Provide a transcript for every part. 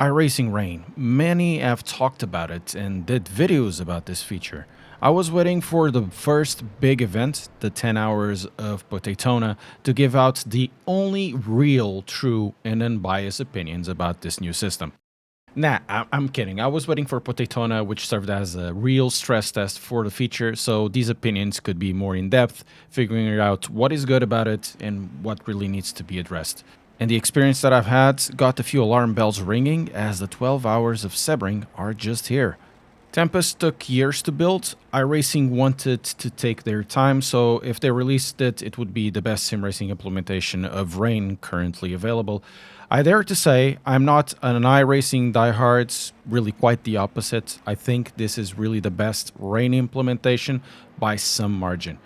iRacing Rain. Many have talked about it and did videos about this feature. I was waiting for the first big event, the 10 hours of Potatona, to give out the only real, true, and unbiased opinions about this new system. Nah, I'm kidding. I was waiting for Potatona, which served as a real stress test for the feature, so these opinions could be more in depth, figuring out what is good about it and what really needs to be addressed. And the experience that I've had got a few alarm bells ringing as the 12 hours of Sebring are just here. Tempest took years to build. iRacing wanted to take their time, so if they released it, it would be the best sim racing implementation of Rain currently available. I dare to say I'm not an iRacing diehard, really quite the opposite. I think this is really the best Rain implementation by some margin.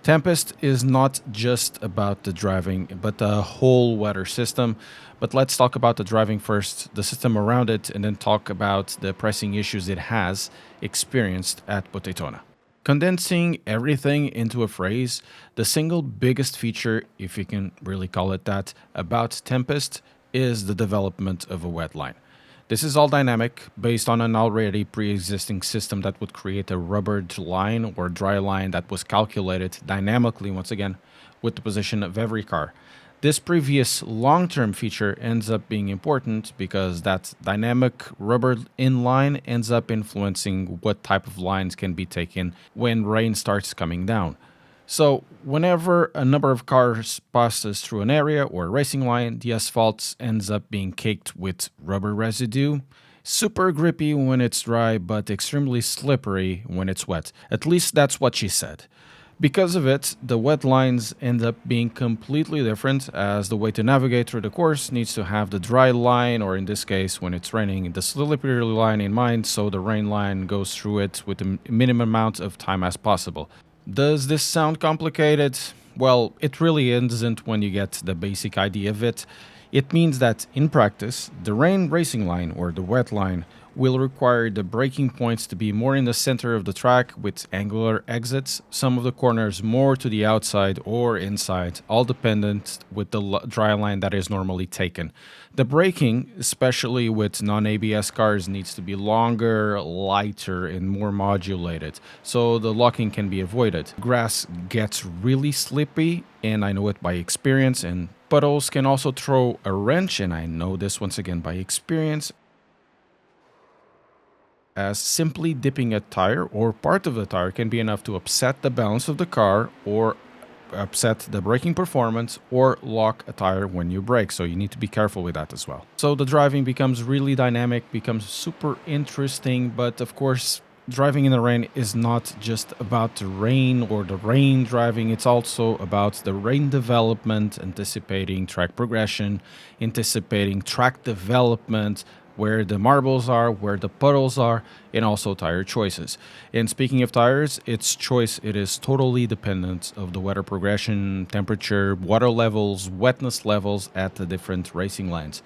Tempest is not just about the driving, but the whole weather system. But let's talk about the driving first, the system around it, and then talk about the pressing issues it has experienced at Potatona. Condensing everything into a phrase, the single biggest feature, if you can really call it that, about Tempest is the development of a wet line. This is all dynamic, based on an already pre-existing system that would create a rubbered line or dry line that was calculated dynamically, once again, with the position of every car. This previous long-term feature ends up being important because that dynamic rubber inline ends up influencing what type of lines can be taken when rain starts coming down. So whenever a number of cars passes through an area or a racing line, the asphalt ends up being caked with rubber residue. Super grippy when it's dry, but extremely slippery when it's wet. At least that's what she said. Because of it, the wet lines end up being completely different, as the way to navigate through the course needs to have the dry line, or in this case, when it's raining, the slippery line in mind, so the rain line goes through it with the minimum amount of time as possible. Does this sound complicated? Well, it really isn't when you get the basic idea of it. It means that, in practice, the rain racing line, or the wet line, will require the braking points to be more in the center of the track with angular exits, some of the corners more to the outside or inside, all dependent with the dry line that is normally taken. The braking, especially with non-ABS cars, needs to be longer, lighter, and more modulated, so the locking can be avoided. Grass gets really slippy, and I know it by experience, and puddles can also throw a wrench, and I know this once again by experience, as simply dipping a tire or part of the tire can be enough to upset the balance of the car or upset the braking performance or lock a tire when you brake, so you need to be careful with that as well. So the driving becomes really dynamic, becomes super interesting, but of course driving in the rain is not just about the rain or the rain driving, it's also about the rain development, anticipating track progression, anticipating track development, where the marbles are, where the puddles are, and also tire choices. And speaking of tires, its choice, it is totally dependent of the weather progression, temperature, water levels, wetness levels at the different racing lines.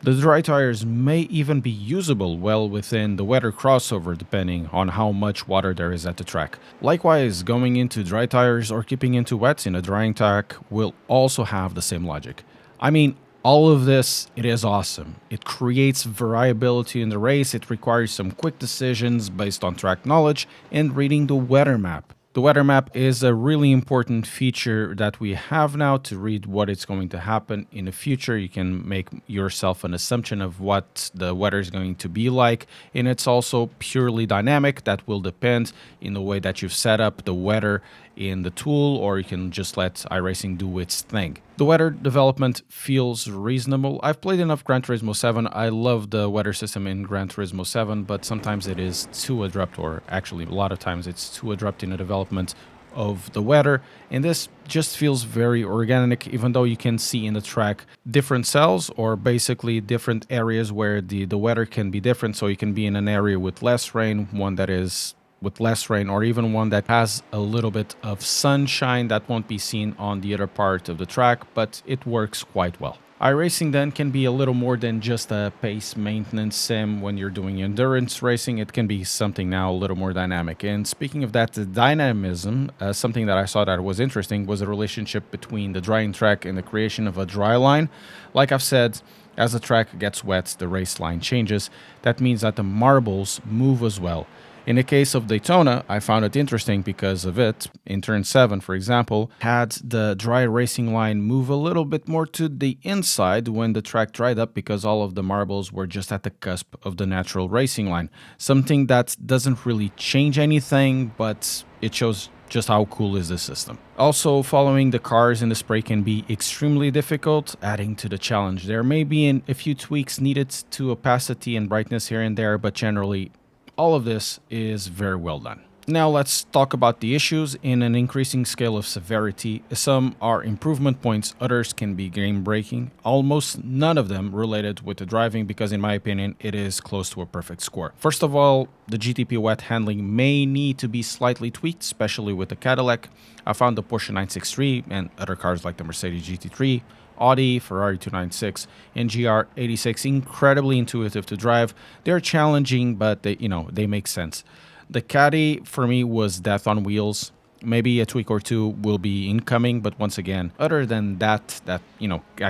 The dry tires may even be usable well within the weather crossover depending on how much water there is at the track. Likewise, going into dry tires or keeping into wets in a drying track will also have the same logic. I mean, all of this, it is awesome. It creates variability in the race, it requires some quick decisions based on track knowledge and reading the weather map. The weather map is a really important feature that we have now to read what is going to happen in the future. You can make yourself an assumption of what the weather is going to be like, and it's also purely dynamic. That will depend in the way that you've set up the weather in the tool, or you can just let iRacing do its thing. The weather development feels reasonable. I've played enough Gran Turismo 7. I love the weather system in Gran Turismo 7, but sometimes it is too abrupt, or actually a lot of times it's too abrupt in the development of the weather, and this just feels very organic, even though you can see in the track different cells, or basically different areas where the weather can be different. So you can be in an area with less rain, one that is with less rain, or even one that has a little bit of sunshine that won't be seen on the other part of the track, but it works quite well. iRacing then can be a little more than just a pace maintenance sim. When you're doing endurance racing, it can be something now a little more dynamic. And speaking of that, the dynamism, something that I saw that was interesting was the relationship between the drying track and the creation of a dry line. Like I've said, As the track gets wet, the race line changes. That means that the marbles move as well. In the case of Daytona, I found it interesting because of it. In turn 7, for example, had the dry racing line move a little bit more to the inside when the track dried up because all of the marbles were just at the cusp of the natural racing line. Something that doesn't really change anything, but it shows just how cool is this system. Also, following the cars in the spray can be extremely difficult, adding to the challenge. There may be a few tweaks needed to opacity and brightness here and there, but generally, all of this is very well done. Now let's talk about the issues in an increasing scale of severity. Some are improvement points, others can be game breaking. Almost none of them related with the driving because in my opinion it is close to a perfect score. First of all, the GTP wet handling may need to be slightly tweaked, especially with the Cadillac. I found the Porsche 963 and other cars like the Mercedes GT3, Audi, Ferrari 296, and GR86 incredibly intuitive to drive. They're challenging, but they make sense. The Caddy for me was death on wheels. Maybe a tweak or two will be incoming, but once again, other than that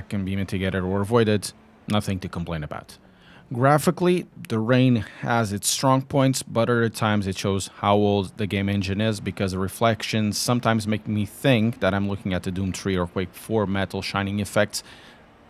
can be mitigated or avoided, nothing to complain about. Graphically, the rain has its strong points, but other times it shows how old the game engine is because the reflections sometimes make me think that I'm looking at the Doom 3 or Quake 4 metal shining effects.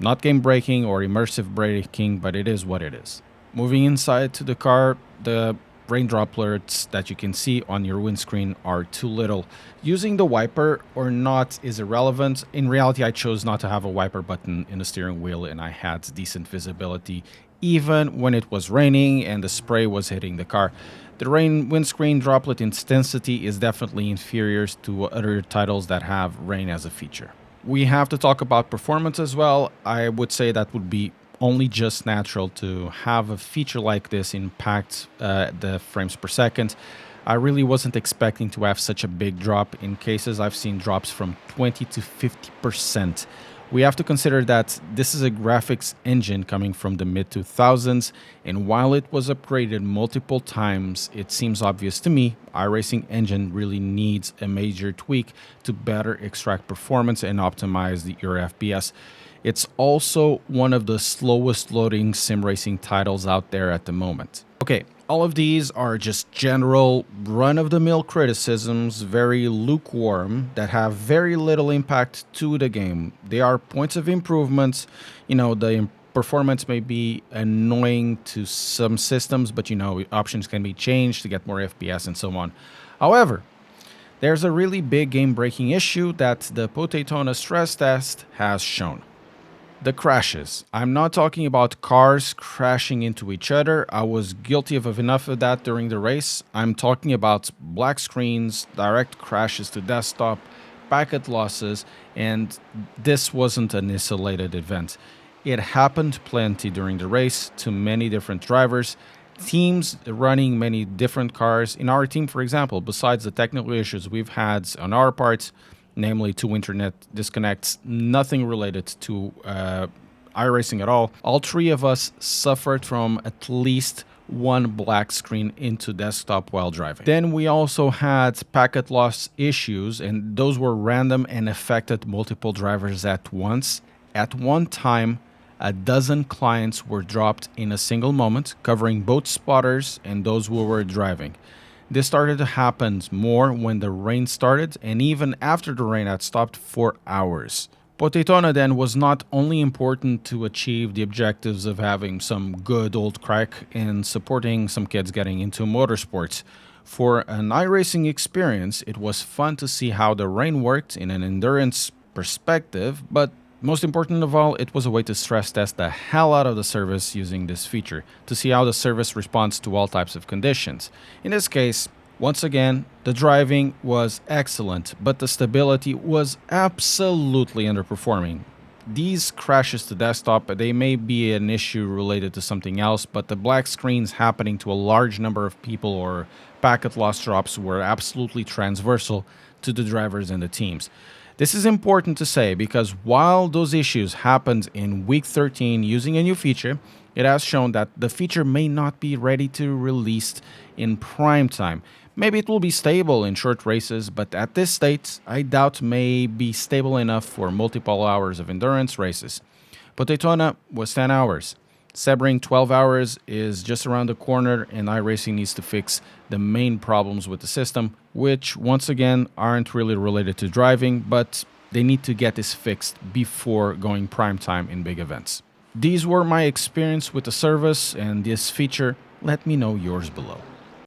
Not game breaking or immersive breaking, but it is what it is. Moving inside to the car, the rain droplets that you can see on your windscreen are too little. Using the wiper or not is irrelevant. In reality, I chose not to have a wiper button in the steering wheel and I had decent visibility even when it was raining and the spray was hitting the car. The rain windscreen droplet intensity is definitely inferior to other titles that have rain as a feature. We have to talk about performance as well. I would say that would be only just natural to have a feature like this impact the frames per second. I really wasn't expecting to have such a big drop. In cases I've seen drops from 20 to 50%. We have to consider that this is a graphics engine coming from the mid-2000s, and while it was upgraded multiple times, it seems obvious to me iRacing engine really needs a major tweak to better extract performance and optimize your FPS. It's also one of the slowest loading sim racing titles out there at the moment. Okay, all of these are just general run-of-the-mill criticisms, very lukewarm, that have very little impact to the game. They are points of improvement. The performance may be annoying to some systems, but options can be changed to get more FPS and so on. However, there's a really big game-breaking issue that the Daytona stress test has shown. The crashes. I'm not talking about cars crashing into each other. I was guilty of enough of that during the race. I'm talking about black screens, direct crashes to desktop, packet losses, and this wasn't an isolated event. It happened plenty during the race to many different drivers, teams running many different cars. In our team, for example, besides the technical issues we've had on our part, namely 2 internet disconnects, nothing related to iRacing at all 3 of us suffered from at least one black screen into desktop while driving. Then we also had packet loss issues, and those were random and affected multiple drivers at once. At one time, a dozen clients were dropped in a single moment, covering both spotters and those who were driving. This started to happen more when the rain started, and even after the rain had stopped for hours. Daytona then was not only important to achieve the objectives of having some good old crack and supporting some kids getting into motorsports. For an iRacing experience, it was fun to see how the rain worked in an endurance perspective, but most important of all, it was a way to stress test the hell out of the service using this feature, to see how the service responds to all types of conditions. In this case, once again, the driving was excellent, but the stability was absolutely underperforming. These crashes to desktop, they may be an issue related to something else, but the black screens happening to a large number of people or packet loss drops were absolutely transversal to the drivers and the teams. This is important to say because while those issues happened in week 13 using a new feature, it has shown that the feature may not be ready to release in prime time. Maybe it will be stable in short races, but at this state, I doubt may be stable enough for multiple hours of endurance races. Potatona was 10 hours. Sebring 12 hours is just around the corner, and iRacing needs to fix the main problems with the system, which, once again, aren't really related to driving, but they need to get this fixed before going prime time in big events. These were my experience with the service and this feature. Let me know yours below.